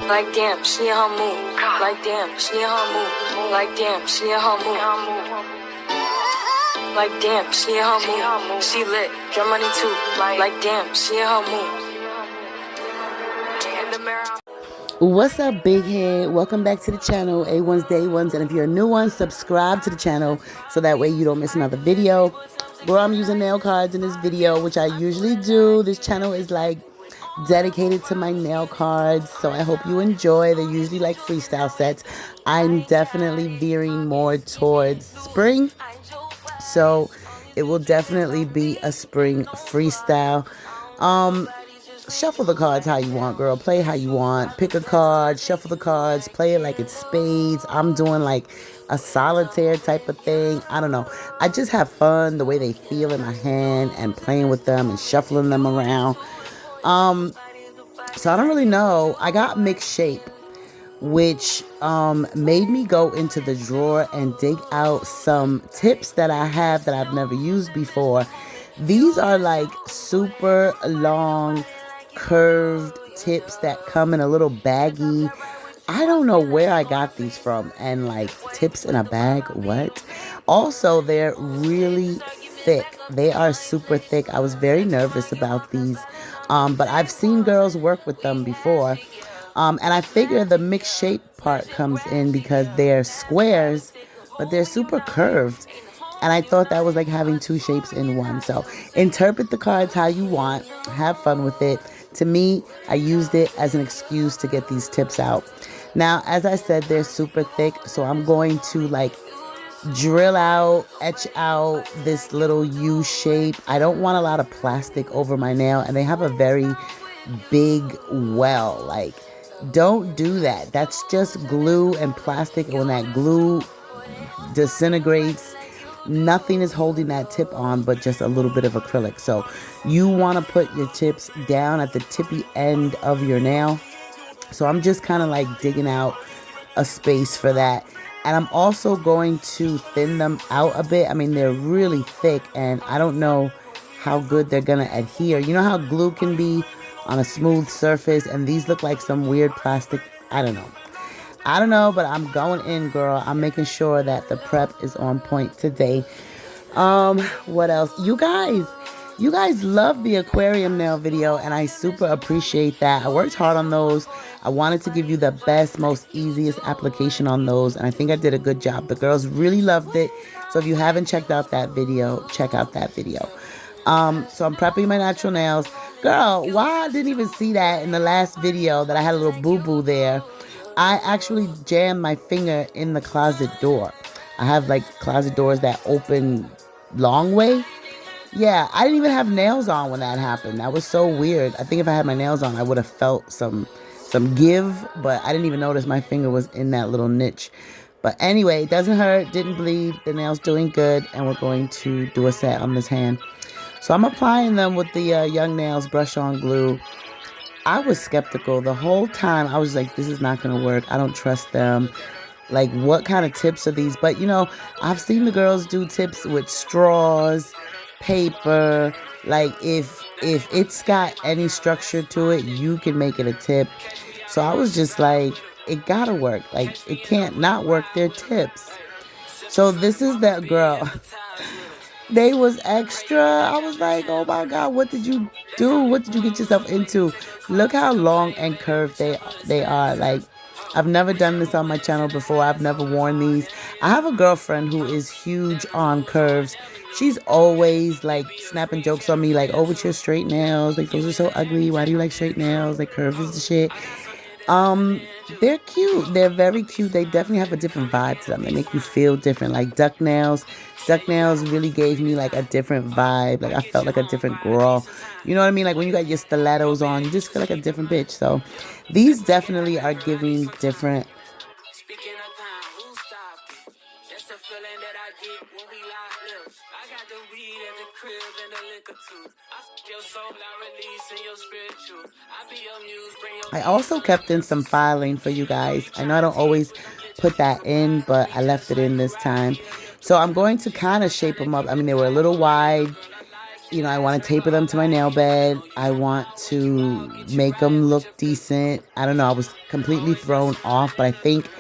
Like damn, she in her mood. Like damn, she in her mood. Like damn, she in her mood. Like damn, she in her mood. She lit, get money too. Like damn, she in her mood. In the mirror. What's up, big head? Welcome back to the channel, A1's Day Ones. And if you're a new one, subscribe to the channel so that way you don't miss another video. Bro, I'm using nail cards in this video, which I usually do. This channel is like dedicated to my nail cards, so I hope you enjoy. They're usually like freestyle sets. I'm definitely veering more towards spring, so it will definitely be a spring freestyle. Shuffle the cards how you want, girl. Play how you want. Pick a card, shuffle the cards, play it like it's spades. I'm doing like a solitaire type of thing. I don't know. I just have fun the way they feel in my hand and playing with them and shuffling them around. So I don't really know. I got mixed shape, which made me go into the drawer and dig out some tips that I have that I've never used before. These are like super long, curved tips that come in a little baggie. I don't know where I got these from. And like, tips in a bag, what? Also, they're really thick. They are super thick. I was very nervous about these. But I've seen girls work with them before. And I figure the mixed shape part comes in because they're squares, but they're super curved. And I thought that was like having two shapes in one. So interpret the cards how you want. Have fun with it. To me, I used it as an excuse to get these tips out. Now, as I said, they're super thick. So I'm going to like drill out, etch out this little U shape. I don't want a lot of plastic over my nail, and they have a very big well. Like, don't do that. That's just glue and plastic. And when that glue disintegrates, nothing is holding that tip on but just a little bit of acrylic. So you want to put your tips down at the tippy end of your nail. So I'm just kind of like digging out a space for that. And I'm also going to thin them out a bit. I mean, they're really thick, and I don't know how good they're going to adhere. You know how glue can be on a smooth surface, and these look like some weird plastic. I don't know, but I'm going in, girl. I'm making sure that the prep is on point today. What else? You guys love the aquarium nail video, and I super appreciate that. I worked hard on those. I wanted to give you the best, most easiest application on those, and I think I did a good job. The girls really loved it. So if you haven't checked out that video, check out that video. So I'm prepping my natural nails. Girl, why I didn't even see that in the last video that I had a little boo-boo there. I actually jammed my finger in the closet door. I have like closet doors that open long way. Yeah, I didn't even have nails on when that happened. That was so weird. I think if I had my nails on, I would have felt some give, but I didn't even notice my finger was in that little niche. But anyway, it doesn't hurt, didn't bleed, the nail's doing good, and we're going to do a set on this hand. So I'm applying them with the Young Nails brush-on glue. I was skeptical the whole time. I was like, this is not going to work. I don't trust them. Like, what kind of tips are these? But, you know, I've seen the girls do tips with straws, paper. Like, if it's got any structure to it, you can make it a tip. So I was just like, it got to work. Like, it can't not work. They're tips. So this is that girl. They was extra. I was like, oh my God, what did you do? What did you get yourself into? Look how long and curved they are. Like, I've never done this on my channel before. I've never worn these. I have a girlfriend who is huge on curves. She's always like snapping jokes on me, like, oh, with your straight nails, like, those are so ugly. Why do you like straight nails? Like, curves is the shit. They're cute. They're very cute. They definitely have a different vibe to them. They make you feel different. Like duck nails. Duck nails really gave me like a different vibe. Like I felt like a different girl. You know what I mean? Like when you got your stilettos on, you just feel like a different bitch. So these definitely are giving different. I also kept in some filing for you guys. I know I don't always put that in, but I left it in this time. So I'm going to kind of shape them up. I mean, they were a little wide. I want to taper them to my nail bed. I want to make them look decent. I don't know. I was completely thrown off, but I think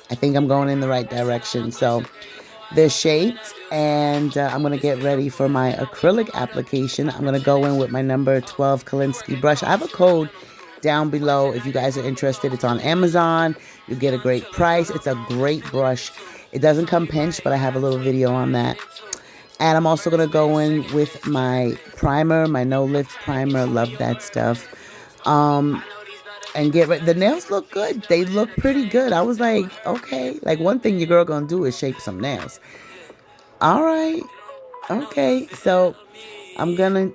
I'm going in the right direction. So they're shaped, and I'm going to get ready for my acrylic application. I'm going to go in with my number 12 Kolinsky brush. I have a code down below if you guys are interested. It's on Amazon. You get a great price. It's a great brush. It doesn't come pinched, but I have a little video on that. And I'm also going to go in with my primer, my no lift primer. Love that stuff. And get ready. The nails look good. They look pretty good. I was like, okay. Like, one thing your girl gonna do is shape some nails. All right. Okay. So I'm gonna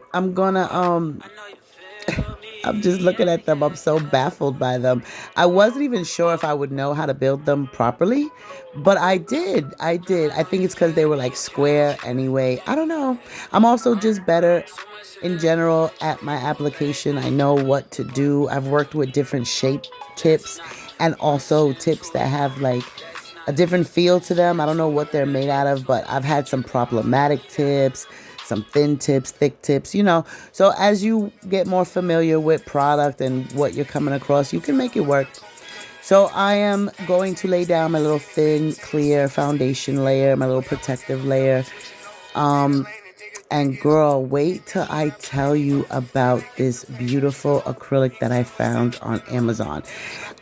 I'm just looking at them. I'm so baffled by them. I wasn't even sure if I would know how to build them properly, but I did. I did. I think it's because they were like square anyway. I don't know. I'm also just better in general at my application. I know what to do. I've worked with different shape tips and also tips that have like a different feel to them. I don't know what they're made out of, but I've had some problematic tips, some thin tips, thick tips, So as you get more familiar with product and what you're coming across, you can make it work. So I am going to lay down my little thin, clear foundation layer, my little protective layer. And girl, wait till I tell you about this beautiful acrylic that I found on Amazon.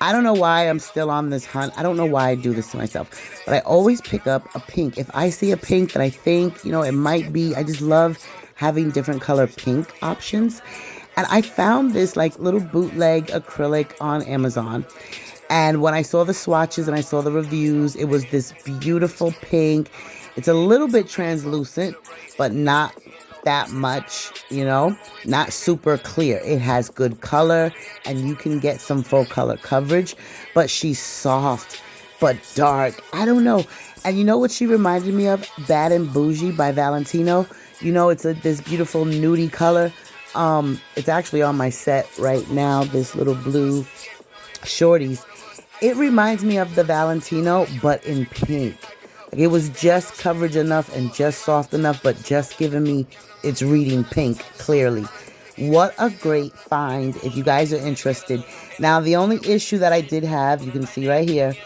I don't know why I'm still on this hunt. I don't know why I do this to myself, but I always pick up a pink. If I see a pink that I think, it might be, I just love having different color pink options. And I found this like little bootleg acrylic on Amazon. And when I saw the swatches and I saw the reviews, it was this beautiful pink. It's a little bit translucent, but not that much, not super clear. It has good color and you can get some full color coverage, but she's soft but dark. I don't know. And you know what she reminded me of? Bad and Bougie by Valentino. It's this beautiful nudie color. It's actually on my set right now, this little blue shorties. It reminds me of the Valentino, but in pink. It was just coverage enough and just soft enough, but just giving me its reading pink clearly. What a great find if you guys are interested. Now, the only issue that I did have, you can see right here,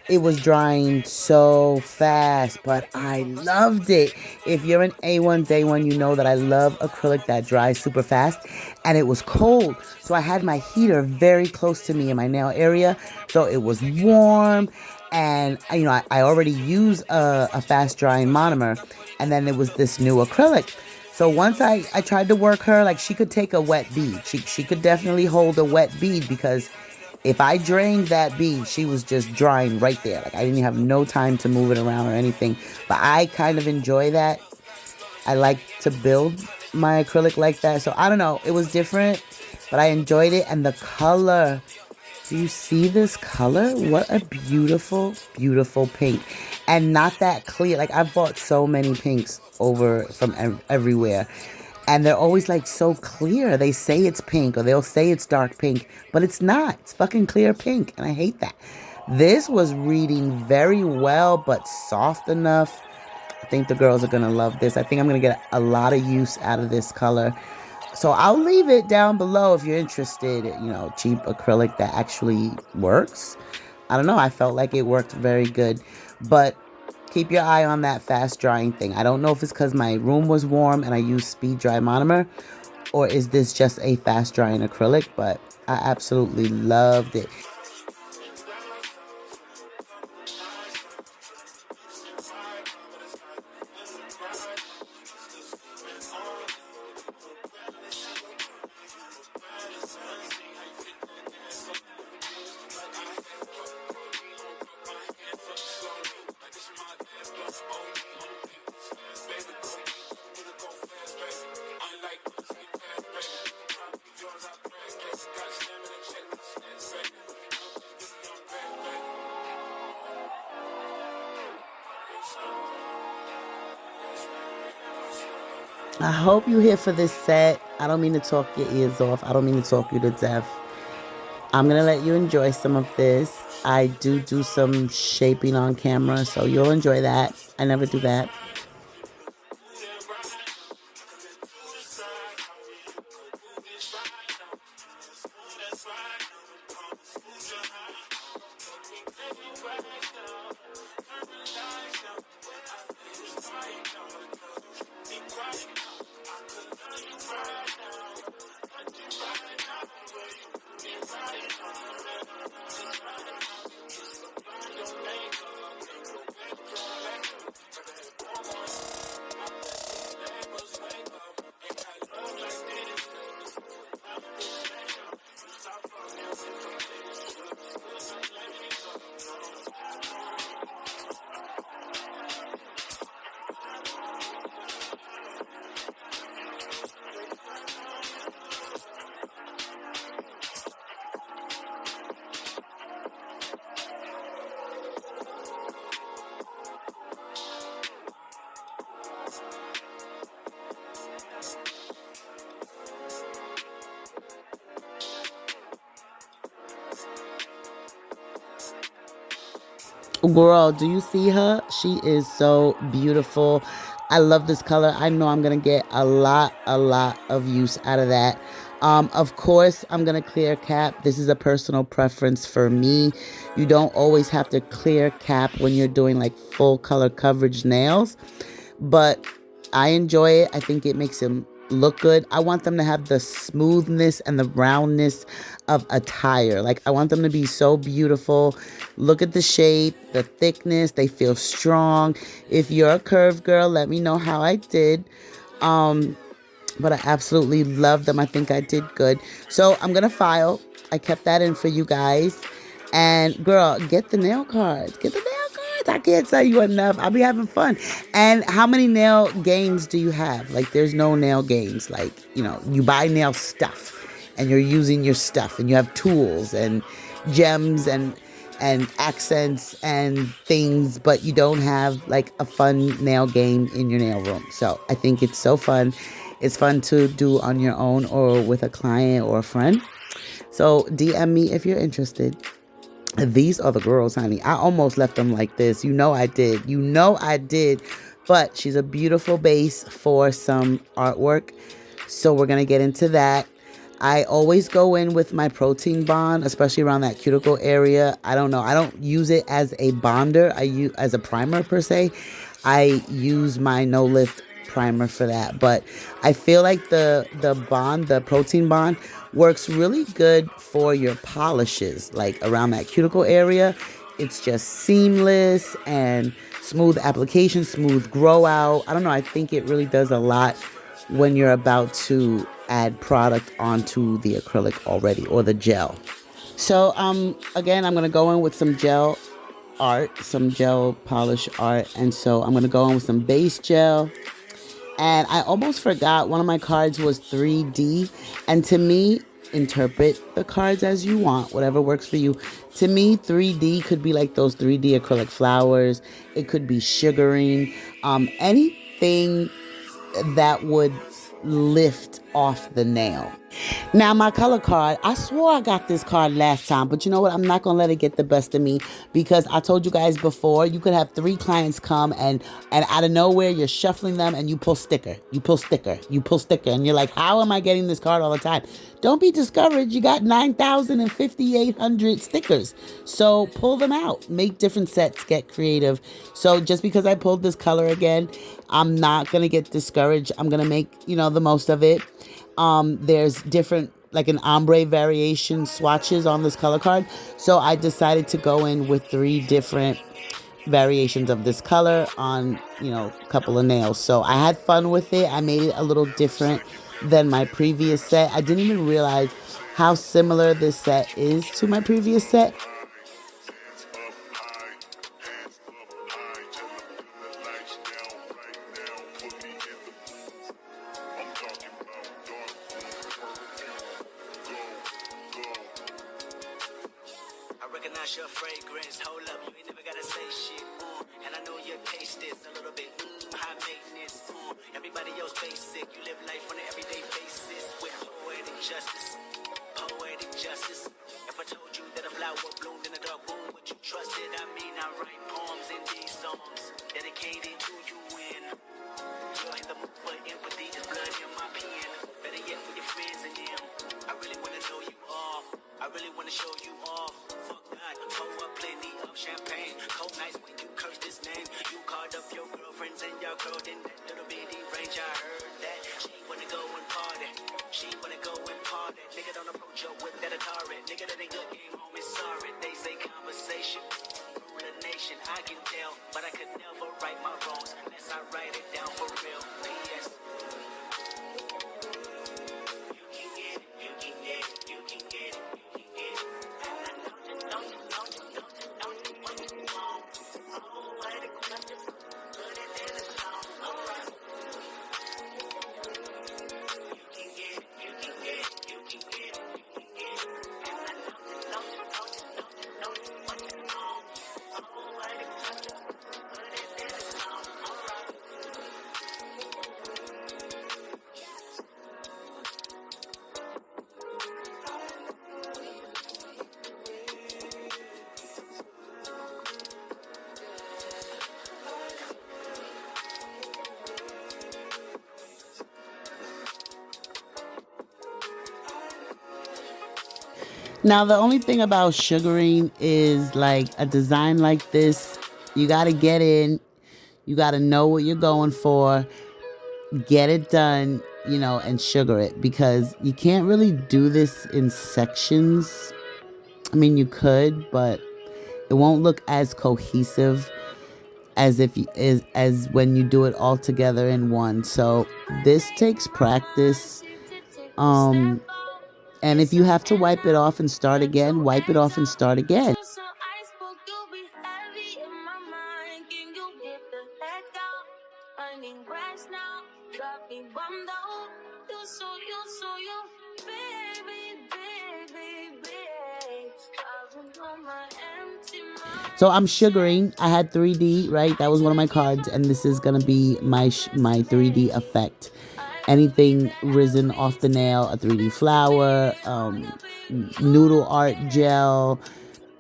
it was drying so fast, but I loved it. If you're an A1 day one, you know that I love acrylic that dries super fast, and it was cold. So I had my heater very close to me in my nail area, so it was warm. And, I already use a fast drying monomer, and then it was this new acrylic. So once I tried to work her, like she could take a wet bead. She could definitely hold a wet bead because if I drained that bead, she was just drying right there. Like I didn't have no time to move it around or anything. But I kind of enjoy that. I like to build my acrylic like that. So I don't know. It was different, but I enjoyed it. And the color. Do you see this color? What a beautiful, beautiful pink. And not that clear. Like I've bought so many pinks over from everywhere. And they're always like so clear. They say it's pink or they'll say it's dark pink, but it's not. It's fucking clear pink. And I hate that. This was reading very well, but soft enough. I think the girls are going to love this. I think I'm going to get a lot of use out of this color. So I'll leave it down below if you're interested, cheap acrylic that actually works. I don't know. I felt like it worked very good, but keep your eye on that fast drying thing. I don't know if it's because my room was warm and I used speed dry monomer, or is this just a fast drying acrylic, but I absolutely loved it. I hope you're here for this set. I don't mean to talk your ears off. I don't mean to talk you to death. I'm going to let you enjoy some of this. I do some shaping on camera, so you'll enjoy that. I never do that. Girl, do you see her? She is so beautiful. I love this color. I know I'm going to get a lot of use out of that. Of course, I'm going to clear cap. This is a personal preference for me. You don't always have to clear cap when you're doing like full color coverage nails, but I enjoy it. I think it makes them look good. I want them to have the smoothness and the roundness of a tire. Like, I want them to be so beautiful. Look at the shape, the thickness. They feel strong. If you're a curved girl, let me know how I did. But I absolutely love them. I think I did good. So I'm going to file. I kept that in for you guys. And girl, get the nail cards. Get the nail cards. I can't tell you enough. I'll be having fun. And how many nail games do you have? Like, there's no nail games. Like, you know, you buy nail stuff and you're using your stuff and you have tools and gems and accents and things, but you don't have like a fun nail game in your nail room. So I think it's so fun. It's fun to do on your own or with a client or a friend. So DM me if you're interested. These are the girls, honey. I almost left them like this. You know I did. You know I did. But she's a beautiful base for some artwork. So we're going to get into that. I always go in with my protein bond, especially around that cuticle area. I don't know. I don't use it as a bonder. I use as a primer per se. I use my no lift primer for that. But I feel like the bond, the protein bond, works really good for your polishes, like around that cuticle area. It's just seamless and smooth application, smooth grow out. I don't know. I think it really does a lot when you're about to add product onto the acrylic already or the gel. So again, I'm going to go in with some gel art, some gel polish art. And so I'm going to go in with some base gel. And I almost forgot one of my cards was 3D. And to me, interpret the cards as you want, whatever works for you. To me, 3D could be like those 3D acrylic flowers. It could be sugaring, anything that would lift off the nail. Now, my color card, I swore I got this card last time, but you know what? I'm not going to let it get the best of me because I told you guys before, you could have 3 clients come and out of nowhere, you're shuffling them and you pull sticker, you pull sticker, you pull sticker. And you're like, how am I getting this card all the time? Don't be discouraged. You got 9,800 stickers. So pull them out, make different sets, get creative. So just because I pulled this color again, I'm not going to get discouraged. I'm going to make, the most of it. There's different, like an ombre variation swatches on this color card. So I decided to go in with 3 different variations of this color on, a couple of nails. So I had fun with it. I made it a little different than my previous set. I didn't even realize how similar this set is to my previous set. Recognize your fragrance, hold up, you ain't never gotta say shit, and I know your taste is a little bit, high maintenance, everybody else basic, you live life on an everyday basis, with poetic justice, if I told you that a flower bloomed in a dark room, would you trust it? I mean, I write poems in these songs, dedicated to you when you're in the mood for empathy, there's blood in my pen, better yet with your friends and them, I really wanna know you all, I really wanna show you off. Pour up plenty of champagne. Cold nights when you curse this name. You called up your girlfriends and y'all curled in that little bitty range. I heard that she wanna go and party. Nigga don't approach her with that Atari. Nigga that ain't good game home is sorry. They say conversation rule the nation. I can tell, but I could never right my wrongs unless I write it down for real. P.S. Now, the only thing about sugaring is like a design like this, you got to get in, you got to know what you're going for, get it done, and sugar it, because you can't really do this in sections. I mean, you could, but it won't look as cohesive as as when you do it all together in one. So this takes practice. And if you have to wipe it off and start again, wipe it off and start again. So I'm sugaring. I had 3D, right? That was one of my cards, and this is gonna be my 3D effect. Anything risen off the nail, a 3D flower, noodle art gel,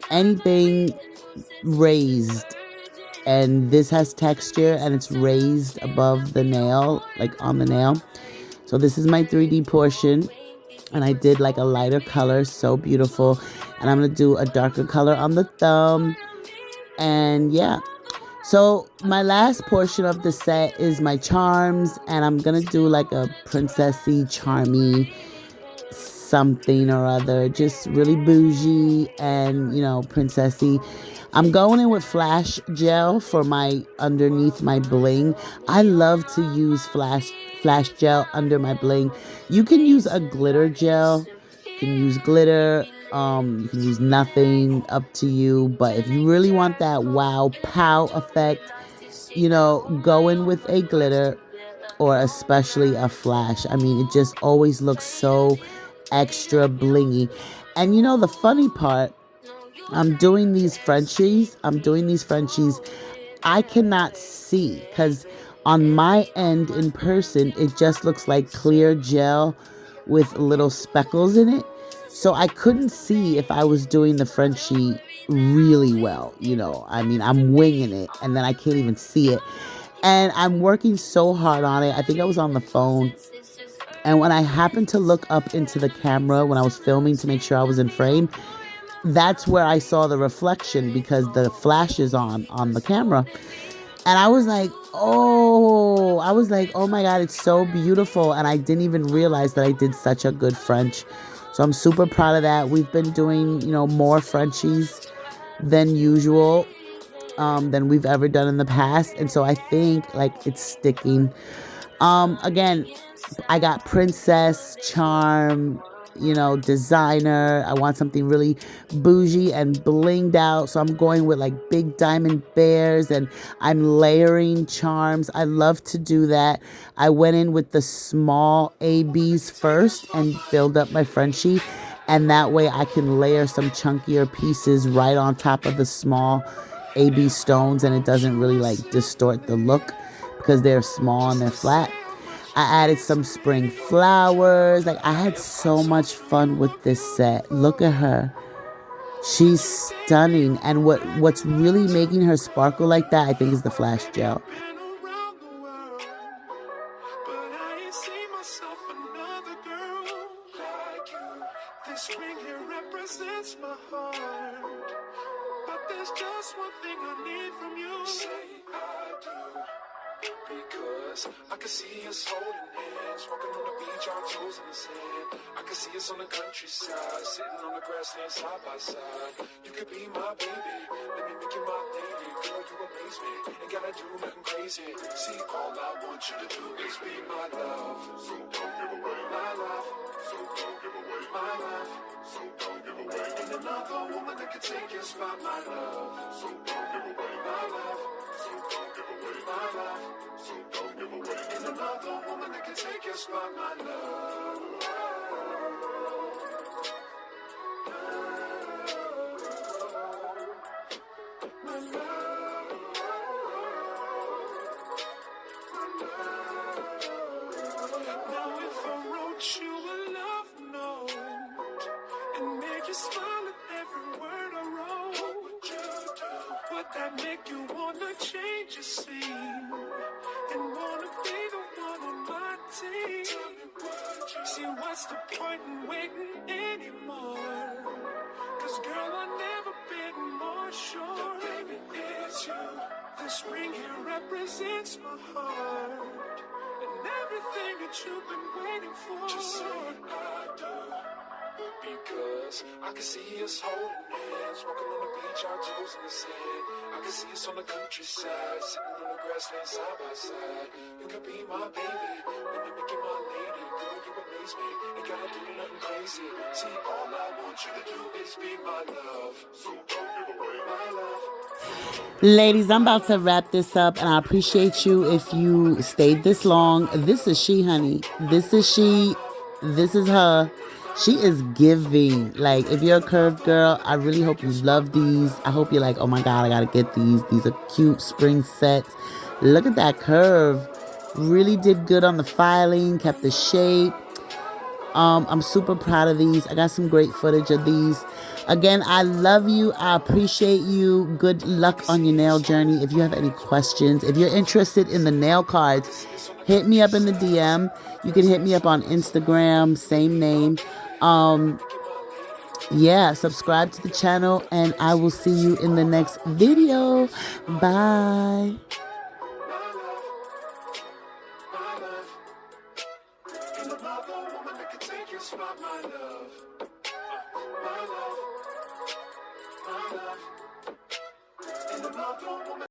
anything raised. And this has texture and it's raised above the nail, like on the nail. So this is my 3D portion. And I did like a lighter color, so beautiful. And I'm going to do a darker color on the thumb. And yeah. So my last portion of the set is my charms. And I'm going to do like a princessy, charmy something or other. Just really bougie and, princessy. I'm going in with flash gel for my underneath my bling. I love to use flash gel under my bling. You can use a glitter gel. You can use glitter. You can use nothing, up to you. But if you really want that wow pow effect, go in with a glitter or especially a flash. I mean, it just always looks so extra blingy. And the funny part, I'm doing these Frenchies. I cannot see because on my end in person, it just looks like clear gel with little speckles in it. So I couldn't see if I was doing the Frenchie really well. I mean, I'm winging it and then I can't even see it. And I'm working so hard on it. I think I was on the phone. And when I happened to look up into the camera when I was filming to make sure I was in frame, that's where I saw the reflection because the flash is on the camera. And I was like, oh my God, it's so beautiful. And I didn't even realize that I did such a good French. So I'm super proud of that. We've been doing, more Frenchies than usual, than we've ever done in the past. And so I think like it's sticking. Again, I got princess, charm, designer. I want something really bougie and blinged out. So I'm going with like big diamond bears and I'm layering charms. I love to do that. I went in with the small ABs first and filled up my Frenchie. And that way I can layer some chunkier pieces right on top of the small AB stones. And it doesn't really like distort the look because they're small and they're flat. I added some spring flowers. Like, I had so much fun with this set. Look at her. She's stunning. And what's really making her sparkle like that, I think, is the flash gel. There's just one thing I need from you. Say I do. Because I can see us holding hands, walking on the beach, our toes in the sand. I can see us on the countryside, sitting on the grassland side by side. You could be my baby, let me make you my lady. Girl, you amaze me, ain't gotta do nothing crazy. See, all I want you to do is be my love. So don't give away my love. So don't give away my love. So don't give away. Ain't another woman that can take your spot, my love. So don't give away my love. So don't give away my love. So don't give away. Ain't another woman that can take your spot, my love. My love. Now if I wrote you a love note and made you smile at every word I wrote, what would you do? Would that make you wanna change your scene and wanna be the one on my team? Tell me, would you? See, what's the point in waiting anymore? represents my heart and everything that you've been waiting for. Just say I do, because I can see us holding hands, walking on the beach, our toes in the sand. I can see us on the countryside, sitting on the grassland side by side. You can be my baby, when you make it my lady. Girl, you amaze me, ain't gotta do nothing crazy. See, all I want you to do is be my love. So don't give away my love. Ladies, I'm about to wrap this up, and I appreciate you if you stayed this long. This is she, honey. This is she. This is her. She is giving. Like, if you're a curved girl, I really hope you love these. I hope you're like, oh my God, I gotta get these. These are cute spring sets. Look at that curve. Really did good on the filing, kept the shape. I'm super proud of these. I got some great footage of these. Again, I love you. I appreciate you. Good luck on your nail journey. If you have any questions, if you're interested in the nail cards, hit me up in the DM. You can hit me up on Instagram, same name. Yeah, subscribe to the channel, and I will see you in the next video. Bye. My love.